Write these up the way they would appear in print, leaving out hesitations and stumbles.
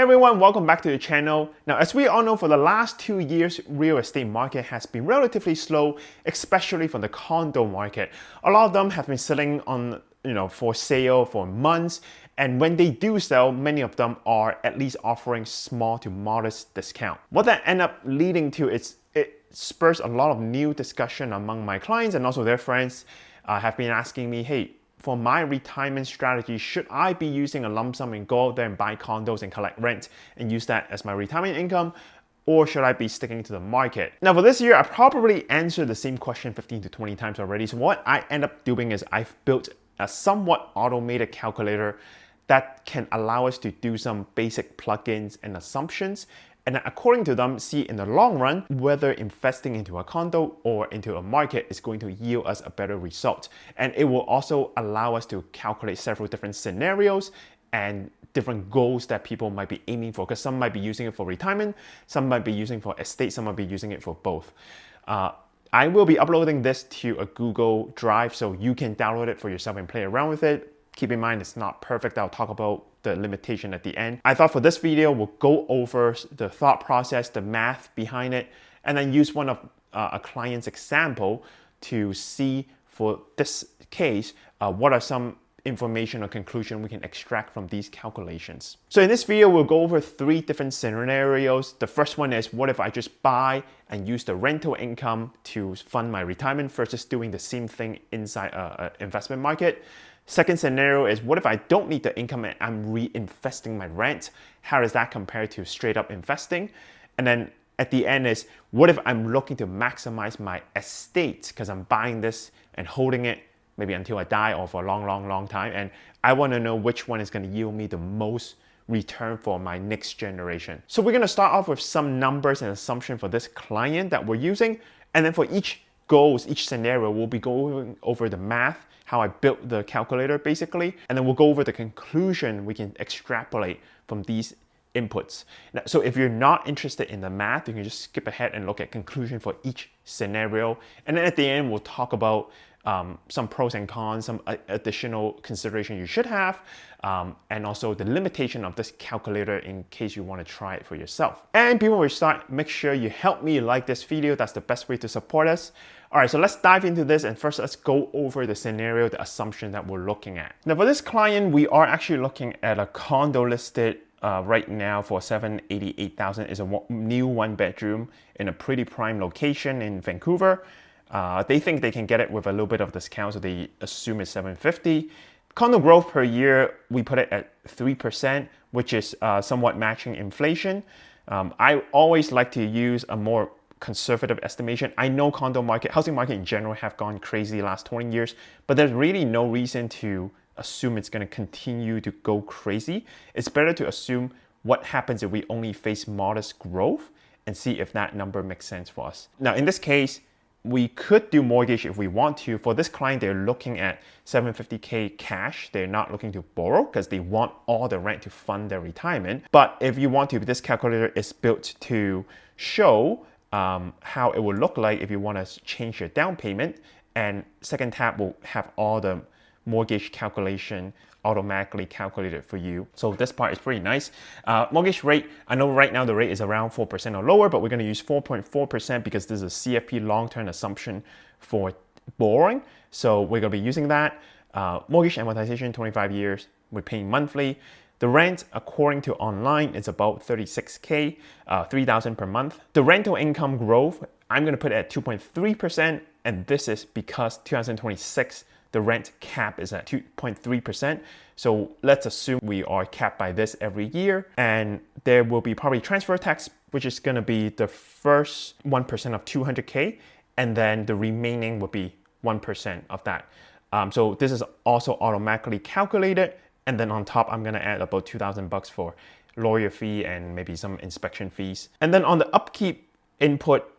Hey everyone, welcome back to the channel. Now, as we all know, for the last 2 years, real estate market has been relatively slow, especially for the condo market. A lot of them have been sitting on, for sale for months. And when they do sell, many of them are at least offering small to modest discount. What that end up leading to is it spurs a lot of new discussion among my clients and also their friends have been asking me, hey, for my retirement strategy, should I be using a lump sum and go out there and buy condos and collect rent and use that as my retirement income? Or should I be sticking to the market? Now for this year, I probably answered the same question 15 to 20 times already. So what I end up doing is I've built a somewhat automated calculator that can allow us to do some basic plugins and assumptions. And according to them, see in the long run, whether investing into a condo or into a market is going to yield us a better result. And it will also allow us to calculate several different scenarios and different goals that people might be aiming for, because some might be using it for retirement, some might be using it for estate, some might be using it for both. I will be uploading this to a Google Drive so you can download it for yourself and play around with it. Keep in mind, it's not perfect. I'll talk about the limitation at the end. I thought for this video, we'll go over the thought process, the math behind it, and then use one of a client's example to see for this case, what are some information or conclusion we can extract from these calculations. So in this video, we'll go over 3 different scenarios. The first one is, what if I just buy and use the rental income to fund my retirement versus doing the same thing inside an investment market? Second scenario is, what if I don't need the income and I'm reinvesting my rent? How does that compare to straight up investing? And then at the end is, what if I'm looking to maximize my estate because I'm buying this and holding it maybe until I die or for a long time, and I want to know which one is going to yield me the most return for my next generation. So we're going to start off with some numbers and assumption for this client that we're using, and then for each goals, each scenario, we'll be going over the math, how I built the calculator basically, and then we'll go over the conclusion we can extrapolate from these inputs. Now, so if you're not interested in the math, you can just skip ahead and look at conclusion for each scenario. And then at the end, we'll talk about some pros and cons, some additional consideration you should have, and also the limitation of this calculator in case you want to try it for yourself. And before we start, make sure you help me like this video. That's the best way to support us. All right, so let's dive into this, and first let's go over the scenario, the assumption that we're looking at. Now for this client, we are actually looking at a condo listed right now for $788,000. Is a new 1-bedroom in a pretty prime location in Vancouver. They think they can get it with a little bit of discount, so they assume it's $750,000. Condo growth per year, we put it at 3%, which is somewhat matching inflation. I always like to use a more conservative estimation. I know housing market in general have gone crazy the last 20 years, but there's really no reason to assume it's going to continue to go crazy. It's better to assume what happens if we only face modest growth and see if that number makes sense for us. Now, in this case, we could do mortgage if we want to. For this client, they're looking at $750K cash. They're not looking to borrow because they want all the rent to fund their retirement. But if you want to, this calculator is built to show how it will look like if you want to change your down payment. And second tab will have all the mortgage calculation automatically calculated for you. So this part is pretty nice. Mortgage rate, I know right now the rate is around 4% or lower, but we're going to use 4.4% because this is a CFP long-term assumption for borrowing. So we're going to be using that. Mortgage amortization, 25 years. We're paying monthly. The rent, according to online, is about $36K, $3,000 per month. The rental income growth, I'm going to put it at 2.3%, and this is because 2026, the rent cap is at 2.3%. So let's assume we are capped by this every year, and there will be probably transfer tax, which is going to be the first 1% of 200K, and then the remaining would be 1% of that. So this is also automatically calculated. And then on top, I'm going to add about $2,000 for lawyer fee and maybe some inspection fees. And then on the upkeep input,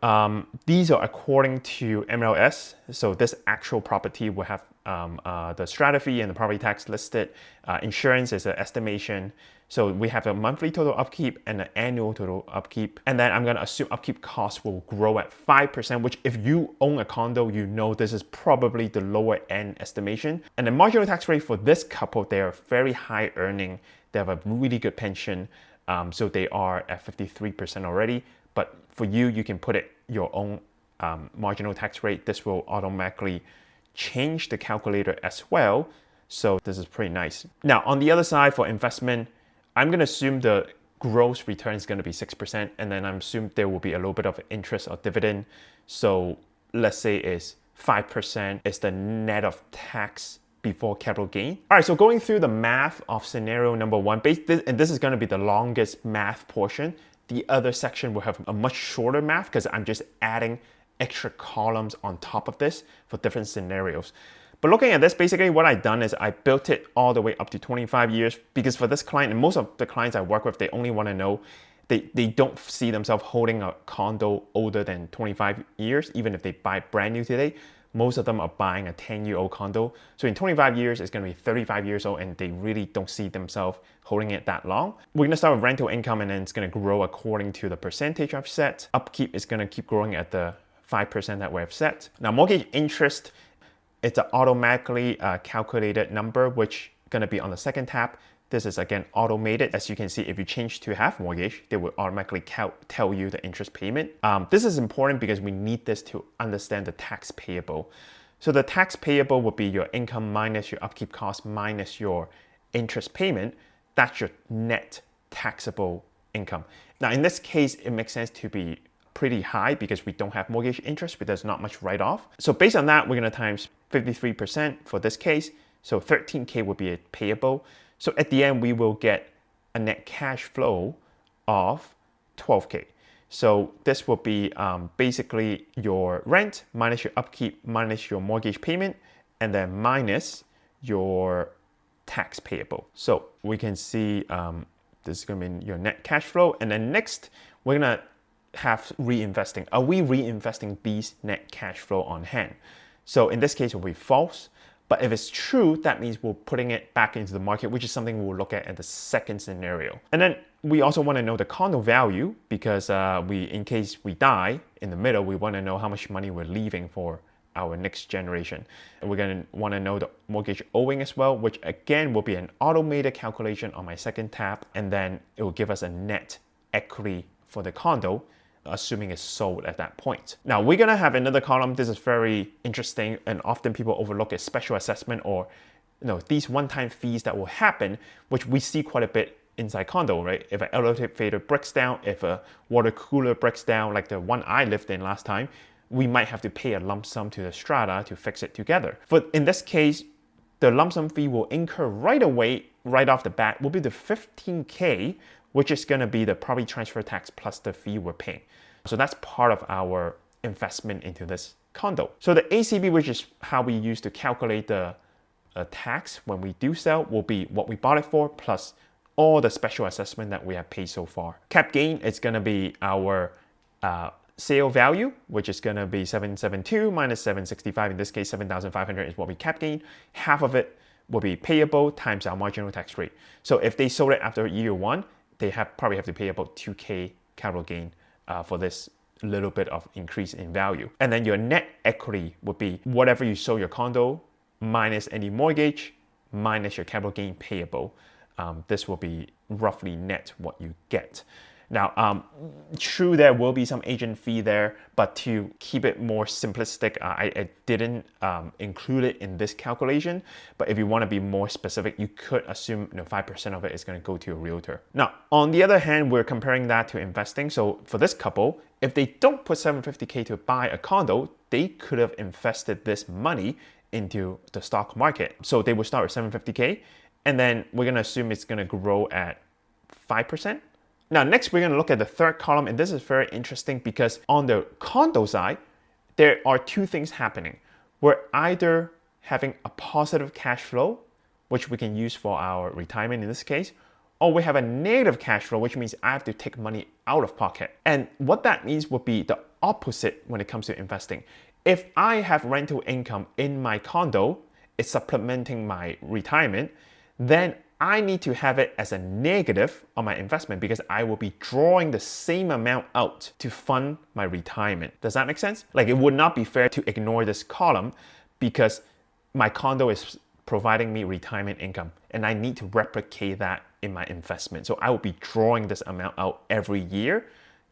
these are according to MLS. So this actual property will have the strata fee and the property tax listed. Insurance is an estimation. So we have a monthly total upkeep and an annual total upkeep. And then I'm going to assume upkeep costs will grow at 5%, which if you own a condo, you know this is probably the lower end estimation. And the marginal tax rate for this couple, they are very high earning. They have a really good pension. So they are at 53% already. But for you, you can put it your own marginal tax rate. This will automatically change the calculator as well. So this is pretty nice. Now, on the other side for investment, I'm going to assume the gross return is going to be 6%, and then I'm assuming there will be a little bit of interest or dividend. So let's say it's 5% is the net of tax before capital gain. All right, so going through the math of scenario number one, and this is going to be the longest math portion. The other section will have a much shorter math because I'm just adding extra columns on top of this for different scenarios. But looking at this, basically what I've done is I built it all the way up to 25 years because for this client, and most of the clients I work with, they only want to know, they don't see themselves holding a condo older than 25 years, even if they buy brand new today. Most of them are buying a 10-year-old condo. So in 25 years, it's going to be 35 years old, and they really don't see themselves holding it that long. We're going to start with rental income, and then it's going to grow according to the percentage I've set. Upkeep is going to keep growing at the 5% that we have set. Now, mortgage interest, it's an automatically calculated number, which is going to be on the second tab. This is again automated. As you can see, if you change to half mortgage, they will automatically tell you the interest payment. This is important because we need this to understand the tax payable. So the tax payable would be your income minus your upkeep cost minus your interest payment. That's your net taxable income. Now in this case, it makes sense to be pretty high because we don't have mortgage interest, but there's not much write-off. So based on that, we're going to times 53% for this case. So 13K would be payable. So at the end, we will get a net cash flow of 12K. So this will be basically your rent minus your upkeep minus your mortgage payment and then minus your tax payable. So we can see this is going to be your net cash flow. And then next, we're going to have reinvesting. Are we reinvesting these net cash flow on hand? So in this case, it will be false. But if it's true, that means we're putting it back into the market, which is something we'll look at the second scenario. And then we also want to know the condo value because in case we die in the middle, we want to know how much money we're leaving for our next generation. And we're going to want to know the mortgage owing as well, which again will be an automated calculation on my second tab. And then it will give us a net equity for the condo, assuming it's sold at that point. Now we're gonna have another column. This is very interesting and often people overlook as special assessment or these one-time fees that will happen, which we see quite a bit inside condo, right? If an elevator breaks down, if a water cooler breaks down, like the one I lived in last time, we might have to pay a lump sum to the strata to fix it together. But in this case, the lump sum fee will incur right away, right off the bat, will be the 15K, which is going to be the property transfer tax plus the fee we're paying. So that's part of our investment into this condo. So the ACV, which is how we use to calculate the tax when we do sell, will be what we bought it for plus all the special assessment that we have paid so far. Cap gain is going to be our sale value, which is going to be 772 minus 765. In this case, 7,500 is what we cap gain. Half of it will be payable times our marginal tax rate. So if they sold it after year one, they probably have to pay about 2K capital gain for this little bit of increase in value. And then your net equity would be whatever you sold your condo minus any mortgage minus your capital gain payable. This will be roughly net what you get. Now, true, there will be some agent fee there, but to keep it more simplistic, I didn't include it in this calculation. But if you want to be more specific, you could assume 5% of it is going to go to a realtor. Now, on the other hand, we're comparing that to investing. So for this couple, if they don't put 750K to buy a condo, they could have invested this money into the stock market. So they will start with 750K, and then we're going to assume it's going to grow at 5%. Now, next, we're going to look at the third column, and this is very interesting because on the condo side, there are two things happening. We're either having a positive cash flow, which we can use for our retirement in this case, or we have a negative cash flow, which means I have to take money out of pocket. And what that means would be the opposite when it comes to investing. If I have rental income in my condo, it's supplementing my retirement, then I need to have it as a negative on my investment because I will be drawing the same amount out to fund my retirement. Does that make sense? Like, it would not be fair to ignore this column because my condo is providing me retirement income and I need to replicate that in my investment. So I will be drawing this amount out every year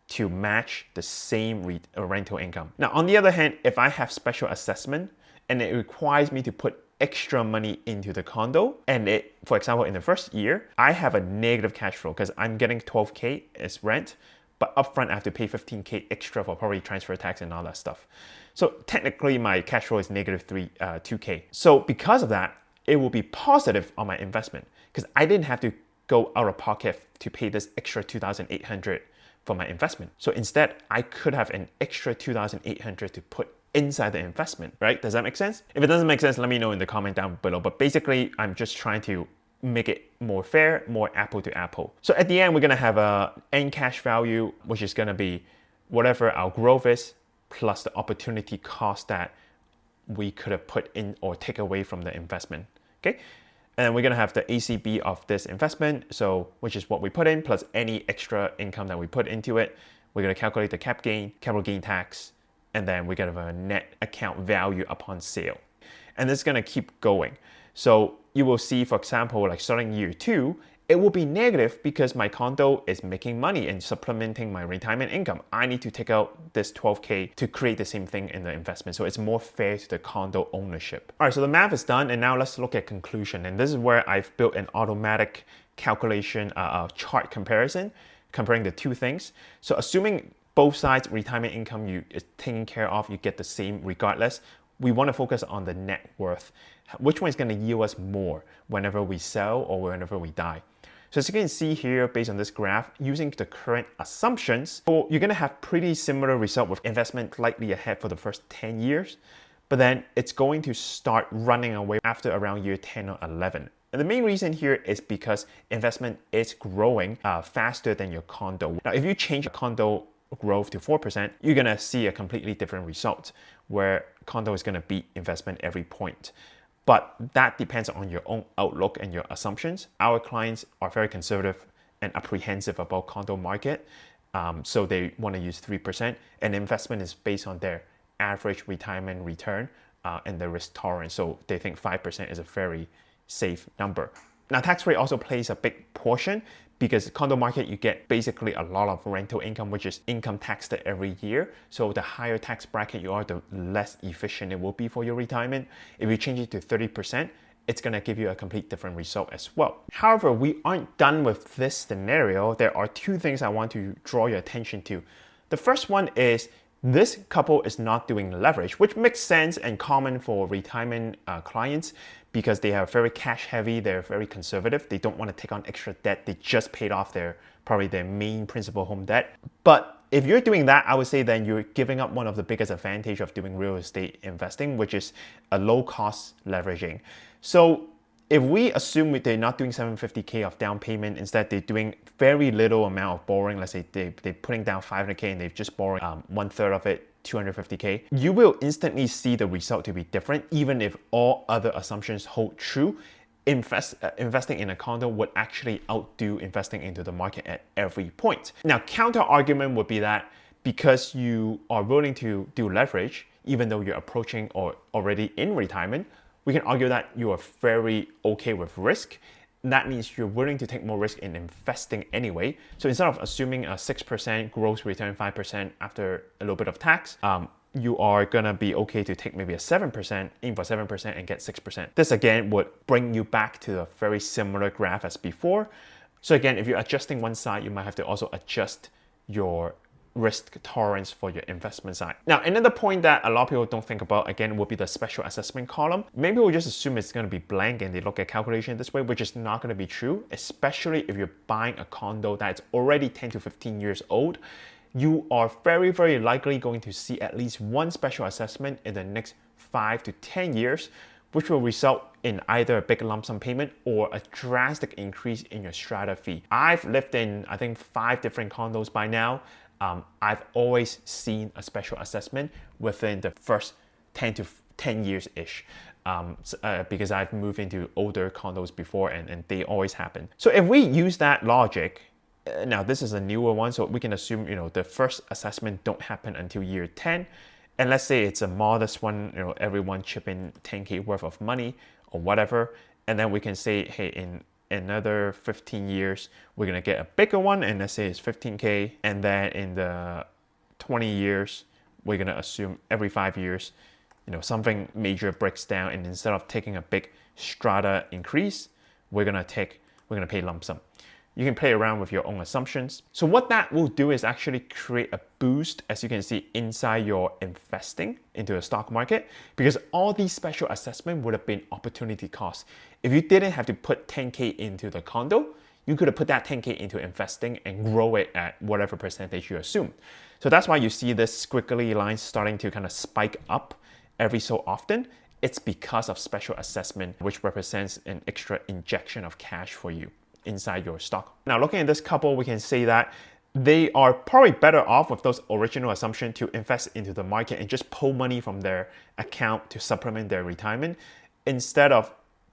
to match the same rental income. Now, on the other hand, if I have special assessment and it requires me to put extra money into the condo, and for example, in the first year, I have a negative cash flow because I'm getting 12K as rent, but upfront I have to pay 15K extra for property transfer tax and all that stuff. So technically my cash flow is negative 2K. So because of that, it will be positive on my investment because I didn't have to go out of pocket to pay this extra 2,800 for my investment. So instead, I could have an extra 2,800 to put inside the investment, right? Does that make sense? If it doesn't make sense, let me know in the comment down below. But basically, I'm just trying to make it more fair, more apple to apple. So at the end, we're gonna have a end cash value, which is gonna be whatever our growth is, plus the opportunity cost that we could have put in or take away from the investment, okay? And we're gonna have the ACB of this investment, so which is what we put in, plus any extra income that we put into it. We're gonna calculate the capital gain tax, and then we're gonna have a net account value upon sale. And this is gonna keep going. So you will see, for example, like starting year 2, it will be negative because my condo is making money and supplementing my retirement income. I need to take out this 12K to create the same thing in the investment. So it's more fair to the condo ownership. All right, so the math is done, and now let's look at conclusion. And this is where I've built an automatic calculation chart comparison, comparing the two things. So assuming both sides retirement income is taken care of, you get the same regardless. We want to focus on the net worth. Which one is going to yield us more whenever we sell or whenever we die? So as you can see here, based on this graph, using the current assumptions, you're going to have pretty similar result with investment slightly ahead for the first 10 years, but then it's going to start running away after around year 10 or 11. And the main reason here is because investment is growing faster than your condo. Now, if you change a condo growth to 4%, you're gonna see a completely different result where condo is gonna beat investment every point. But that depends on your own outlook and your assumptions. Our clients are very conservative and apprehensive about condo market. So they want to use 3%, and investment is based on their average retirement return and the risk tolerance. So they think 5% is a very safe number. Now, tax rate also plays a big portion because condo market, you get basically a lot of rental income, which is income taxed every year. So the higher tax bracket you are, the less efficient it will be for your retirement. If you change it to 30%, it's gonna give you a complete different result as well. However, we aren't done with this scenario. There are two things I want to draw your attention to. The first one is this couple is not doing leverage, which makes sense and common for retirement clients because they are very cash heavy, they're very conservative, they don't want to take on extra debt, they just paid off probably their main principal home debt. But if you're doing that, I would say then you're giving up one of the biggest advantage of doing real estate investing, which is a low cost leveraging. So if we assume they're not doing 750K of down payment, instead they're doing very little amount of borrowing, let's say they're putting down 500K and they've just borrowed 1/3 of it, 250K, you will instantly see the result to be different, even if all other assumptions hold true. Investing in a condo would actually outdo investing into the market at every point. Now, counter argument would be that because you are willing to do leverage, even though you're approaching or already in retirement, we can argue that you are very okay with risk. That means you're willing to take more risk in investing anyway. So instead of assuming a 6% gross return, 5% after a little bit of tax, you are gonna be okay to take maybe a 7%, aim for 7% and get 6%. This again would bring you back to a very similar graph as before. So again, if you're adjusting one side, you might have to also adjust your risk tolerance for your investment side. Now, another point that a lot of people don't think about, again, would be the special assessment column. Maybe we'll just assume it's going to be blank and they look at calculation this way, which is not going to be true, especially if you're buying a condo that's already 10 to 15 years old. You are very, very likely going to see at least one special assessment in the next 5 to 10 years, which will result in either a big lump sum payment or a drastic increase in your strata fee. I've lived in, I think, 5 different condos by now. I've always seen a special assessment within the first 10 years-ish because I've moved into older condos before and they always happen. So if we use that logic, now this is a newer one, so we can assume, the first assessment don't happen until year 10. And let's say it's a modest one, everyone chip in 10K worth of money or whatever. And then we can say, hey, in another 15 years, we're gonna get a bigger one, and let's say it's 15K. And then in the 20 years, we're gonna assume every 5 years, something major breaks down, and instead of taking a big strata increase, we're gonna pay lump sum. You can play around with your own assumptions. So what that will do is actually create a boost, as you can see, inside your investing into the stock market, because all these special assessment would have been opportunity cost. If you didn't have to put 10K into the condo, you could have put that 10K into investing and grow it at whatever percentage you assume. So that's why you see this squiggly line starting to kind of spike up every so often. It's because of special assessment, which represents an extra injection of cash for you inside your stock. Now, looking at this couple, we can say that they are probably better off with those original assumptions to invest into the market and just pull money from their account to supplement their retirement instead of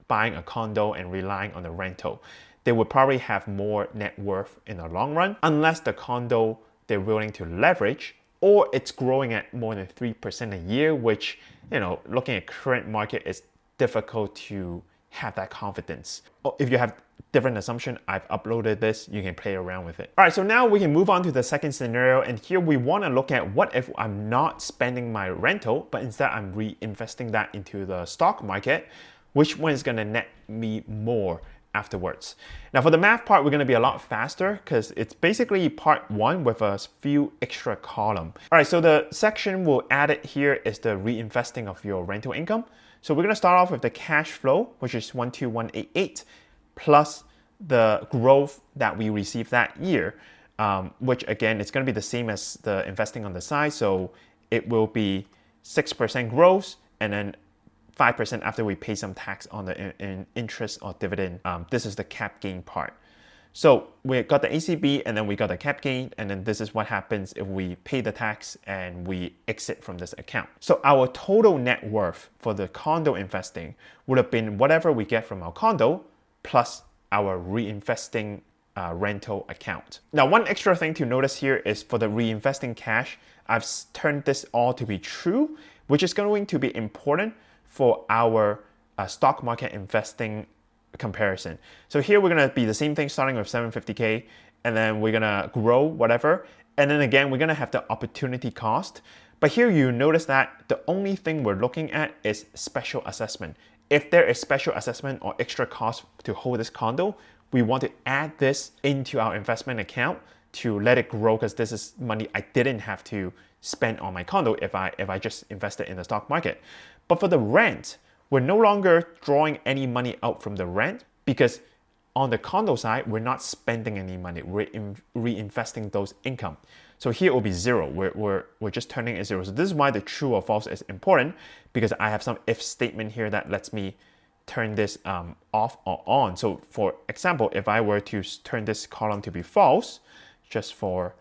buying a condo and relying on the rental. They would probably have more net worth in the long run, unless the condo they're willing to leverage, or it's growing at more than 3% a year, which, looking at current market, is difficult to have that confidence. If you have different assumption, I've uploaded this, you can play around with it. All right, so now we can move on to the second scenario, and here we want to look at what if I'm not spending my rental, but instead I'm reinvesting that into the stock market, which one is going to net me more afterwards. Now for the math part, we're going to be a lot faster because it's basically part one with a few extra column. All right, so the section we'll add it here is the reinvesting of your rental income. So we're going to start off with the cash flow, which is 12188, plus the growth that we received that year, which again, it's going to be the same as the investing on the side. So it will be 6% growth, and then 5% after we pay some tax on the interest or dividend. This is the cap gain part. So we got the ACB, and then we got the cap gain, and then this is what happens if we pay the tax and we exit from this account. So our total net worth for the condo investing would have been whatever we get from our condo plus our reinvesting rental account. Now, one extra thing to notice here is for the reinvesting cash, I've turned this all to be true, which is going to be important for our stock market investing comparison. So here we're going to be the same thing, starting with 750K, and then we're going to grow whatever. And then again, we're going to have the opportunity cost. But here you notice that the only thing we're looking at is special assessment. If there is special assessment or extra cost to hold this condo, we want to add this into our investment account to let it grow, because this is money I didn't have to spend on my condo if I just invested in the stock market. But for the rent, we're no longer drawing any money out from the rent, because on the condo side, we're not spending any money. We're reinvesting those income. So here it will be zero. We're just turning it zero. So this is why the true or false is important, because I have some if statement here that lets me turn this off or on. So for example, if I were to turn this column to be false, just for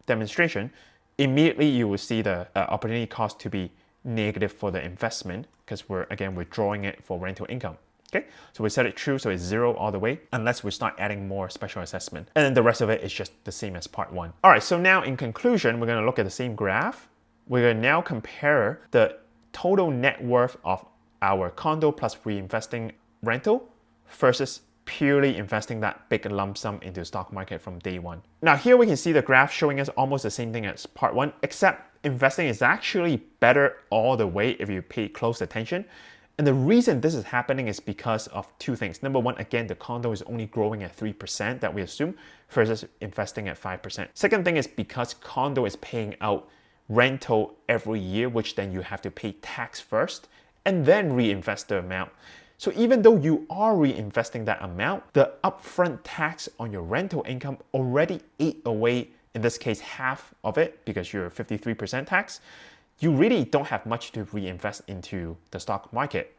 demonstration, immediately you will see the opportunity cost to be negative for the investment, because we're drawing it for rental income. Okay, so we set it true, so it's zero all the way, unless we start adding more special assessment. And then the rest of it is just the same as part one. All right, so now in conclusion, we're gonna look at the same graph. We're gonna now compare the total net worth of our condo plus reinvesting rental versus purely investing that big lump sum into the stock market from day one. Now here we can see the graph showing us almost the same thing as part one, except investing is actually better all the way if you pay close attention. And the reason this is happening is because of two things. Number one, again, the condo is only growing at 3% that we assume versus investing at 5%. Second thing is because condo is paying out rental every year, which then you have to pay tax first and then reinvest the amount. So even though you are reinvesting that amount, the upfront tax on your rental income already ate away, in this case, half of it, because you're 53% tax. You really don't have much to reinvest into the stock market.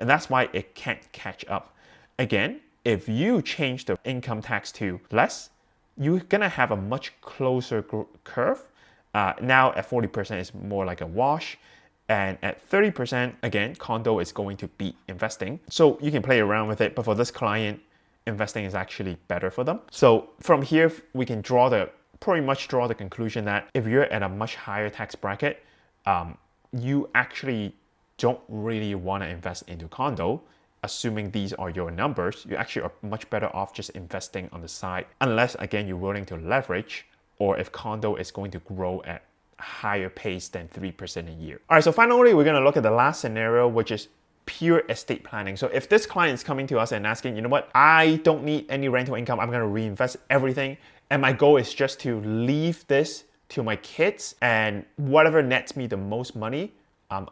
And that's why it can't catch up. Again, if you change the income tax to less, you're gonna have a much closer curve. Now at 40% is more like a wash. And at 30%, again, condo is going to beat investing. So you can play around with it, but for this client, investing is actually better for them. So from here, we can pretty much draw the conclusion that if you're at a much higher tax bracket, you actually don't really want to invest into condo. assuming these are your numbers, you actually are much better off just investing on the side, unless again you're willing to leverage, or if condo is going to grow at a higher pace than 3% a year. All right, so finally, we're going to look at the last scenario, which is pure estate planning. So if this client is coming to us and asking, you know what, I don't need any rental income, I'm going to reinvest everything, and my goal is just to leave this to my kids, and whatever nets me the most money,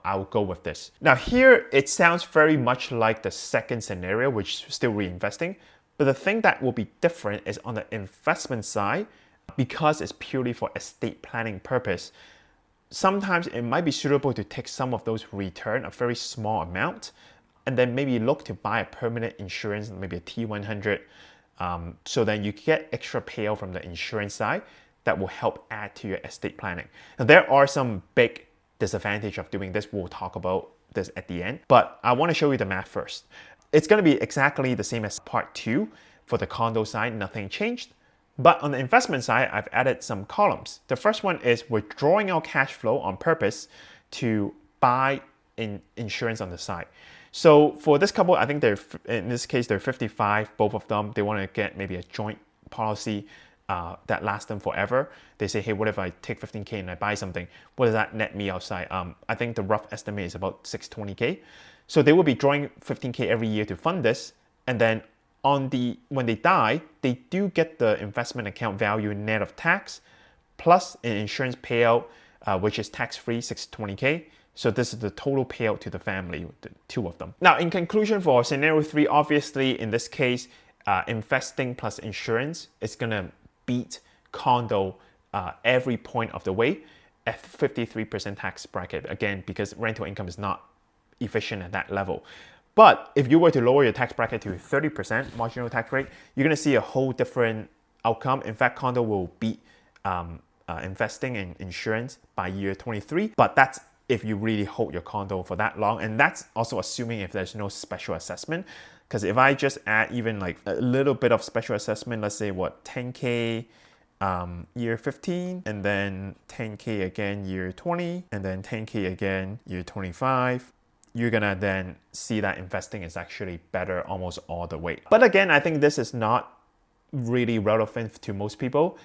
I'll go with this. Now here, it sounds very much like the second scenario, which is still reinvesting. But the thing that will be different is on the investment side, because it's purely for estate planning purpose, sometimes it might be suitable to take some of those return, a very small amount, and then maybe look to buy a permanent insurance, maybe a T100, so then you get extra payout from the insurance side that will help add to your estate planning. Now there are some big disadvantage of doing this. We'll talk about this at the end, but I want to show you the math first. It's going to be exactly the same as part 2 for the condo side, nothing changed. But on the investment side, I've added some columns. The first one is we're drawing out cash flow on purpose to buy insurance on the side. So for this couple, I think in this case, they're 55, both of them. They want to get maybe a joint policy that lasts them forever. They say, hey, what if I take 15K and I buy something? What does that net me outside? I think the rough estimate is about 620K. So they will be drawing 15K every year to fund this. And then when they die, they do get the investment account value net of tax, plus an insurance payout, which is tax-free, 620K. So this is the total payout to the family, the two of them. Now, in conclusion, for scenario 3, obviously, in this case, investing plus insurance is gonna beat condo every point of the way at 53% tax bracket. Again, because rental income is not efficient at that level. But if you were to lower your tax bracket to 30% marginal tax rate, you're going to see a whole different outcome. In fact, condo will beat investing in insurance by year 23. But that's if you really hold your condo for that long. And that's also assuming if there's no special assessment. Because if I just add even like a little bit of special assessment, let's say what, 10K year 15, and then 10K again year 20, and then 10K again year 25, you're gonna then see that investing is actually better almost all the way. But again, I think this is not really relevant to most people.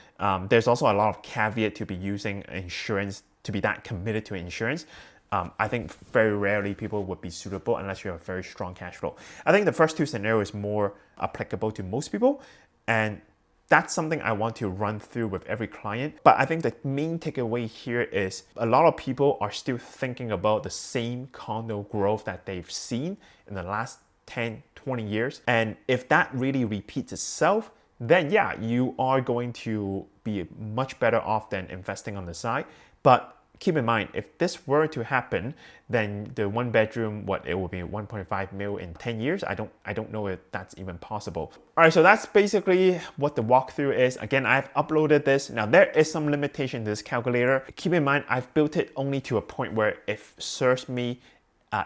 There's also a lot of caveat to be using insurance, to be that committed to insurance. I think very rarely people would be suitable unless you have very strong cash flow. I think the first 2 scenarios is more applicable to most people, and that's something I want to run through with every client. But I think the main takeaway here is a lot of people are still thinking about the same condo growth that they've seen in the last 10, 20 years. And if that really repeats itself, then yeah, you are going to be much better off than investing on the side. But keep in mind, if this were to happen, then the 1 bedroom, it will be 1.5 mil in 10 years. I don't know if that's even possible. All right, so that's basically what the walkthrough is. Again, I've uploaded this. Now there is some limitation to this calculator. Keep in mind, I've built it only to a point where it serves me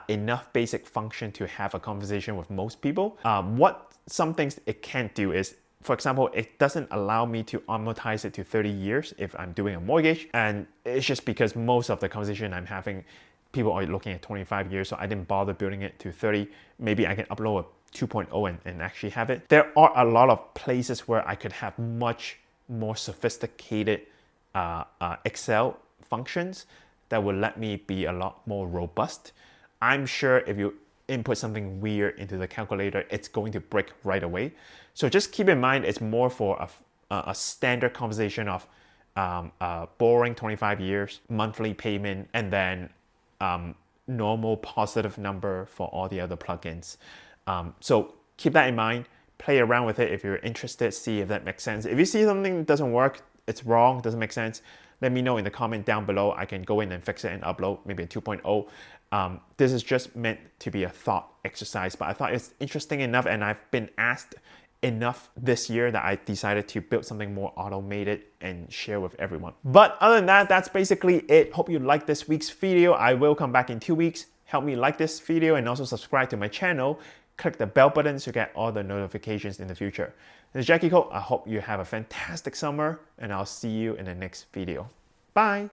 enough basic function to have a conversation with most people. What some things it can't do is, for example, it doesn't allow me to amortize it to 30 years if I'm doing a mortgage. And it's just because most of the conversation I'm having, people are looking at 25 years, so I didn't bother building it to 30. Maybe I can upload a 2.0 and actually have it. There are a lot of places where I could have much more sophisticated Excel functions that would let me be a lot more robust. I'm sure if you input something weird into the calculator, it's going to break right away. So just keep in mind, it's more for a standard conversation of borrowing 25 years, monthly payment, and then normal positive number for all the other plugins. So keep that in mind, play around with it if you're interested, see if that makes sense. If you see something that doesn't work, it's wrong, doesn't make sense, let me know in the comment down below. I can go in and fix it and upload maybe a 2.0. This is just meant to be a thought exercise, but I thought it's interesting enough, and I've been asked enough this year that I decided to build something more automated and share with everyone. But other than that, that's basically it. Hope you liked this week's video. I will come back in 2 weeks. Help me like this video and also subscribe to my channel. Click the bell button to get all the notifications in the future. This is Jacky. I hope you have a fantastic summer, and I'll see you in the next video. Bye!